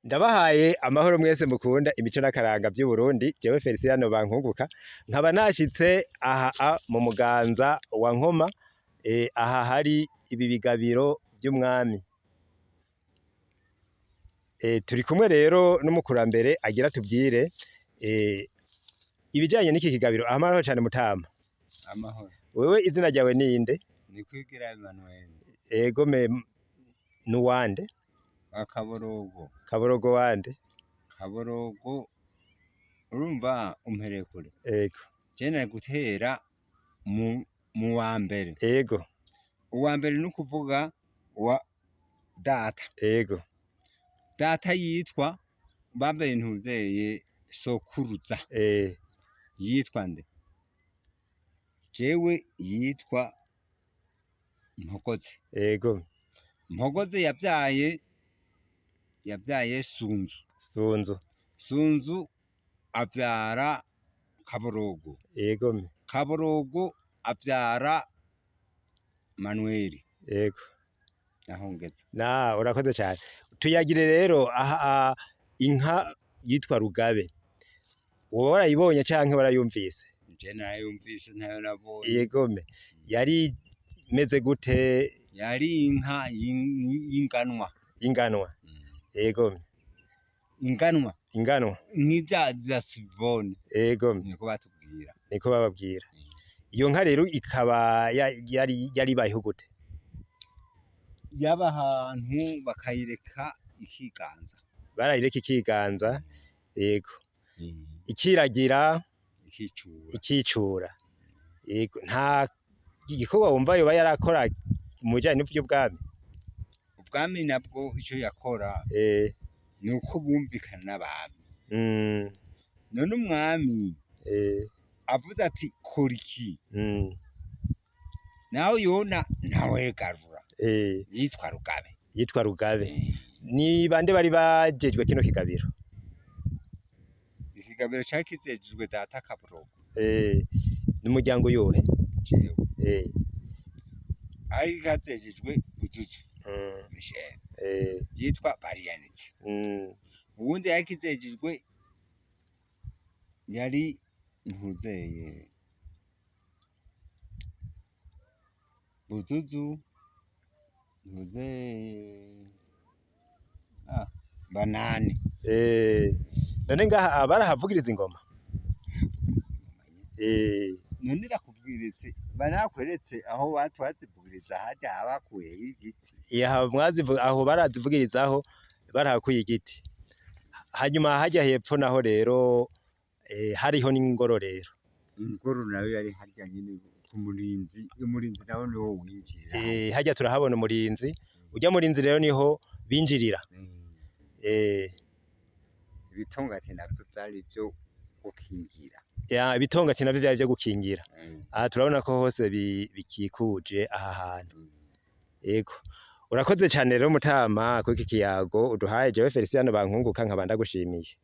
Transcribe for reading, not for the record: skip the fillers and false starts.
Ndabahaye amahoro mwese mukunda imico n'akaranga vy'Uburundi, jewe Felicien Bankunguka, nkaba nashitse aha mu Muganza wa Nkoma, aha hari ibi bigabiro vy'umwami. Turi kumwe rero n'umukurambere agira atubwire ibijanye n'iki kigabiro. Amahoro cane Mutama. Amahoro. Wewe izina ryawe ninde? Nikwigira Emmanuel. Ego nuwande? Akaborogo. Kaborogo wande? Kaborogo urumva umpereye kure. Ego. Je nari gutera mu wa mbere. Ego. Uwa mbere nukuvuga wa data. Ego. Data yitwa bambaye ntuzeye sokuruza. Yitwa nde? Jewe yitwa Mpogoze. Ego. Mpogoze yavyaye Sunzu. Sunzu. Sunzu avyara Kaborogo. Ego. Kaborogo avyara Manueli. Ego. Naho ngeze. Urakoze cyane. Tuyagire rero aha inka yitwa Rugabe. Wowe warayibonye canke warayumvise? Je narayumvise ntayo nabonye. Yegome. Yari meze gute? Yari inka y'inganwa. Inganwa. Yegome. Inganwa. Inganwa. Nk'ivya za Sivone. Yegome. Niko batubwira. Niko bababwira. Iyo nka rero ikaba yari bayeho gute? Yaba ahantu bakayireka ikiganza. Barayireka ikiganza. Yego. Ikiragira ikicura. Yego. Nta igikorwa wumva yoba yarakora mu bijanye n'ivyo bwami? Ubwami nabwo ico yakora nuko bumvikana n'abantu. None umwami avuze ati kora iki, nawe yona ntawe garura. Yitwa Rugabe. Yitwa Rugabe. Ni bande bari bajejwe kino kigabiro? Ikigabiro cari kizejejwe data Kaborogo. N'umuryango yohe? Jewe. Ari kazejejwe Buzuzu. Michel. Yitwa Bariyanitse. Uwundi yari kizejejwe yari ntuzeye Buzuzu Banani. None ngaha barahavugiriza ingoma? None nakubwiritse banakweretse aho batwazivugiriza harya habakuye igiti. Aho barazivugirizaho barahakuye igiti. Hanyuma hajya hepfo naho rero hariho n'ingoro rero. Ingoro nayo yari harya nyine ku murinzi. Umurinzi nawe niwo winjira. Hajya turahabona umurinzi. Ujya murinzi rero niho binjirira. Ibitongati navyo vyari vyo gukingira. Ibitongati navyo vyari vyo gukingira. Aha turabona ko hose bikikuje aha hantu. Yego. Urakoze cyane rero Mutama kuko iki kiyago uduhaye jewe Felicien Bankunguka nkaba ndagushimiye.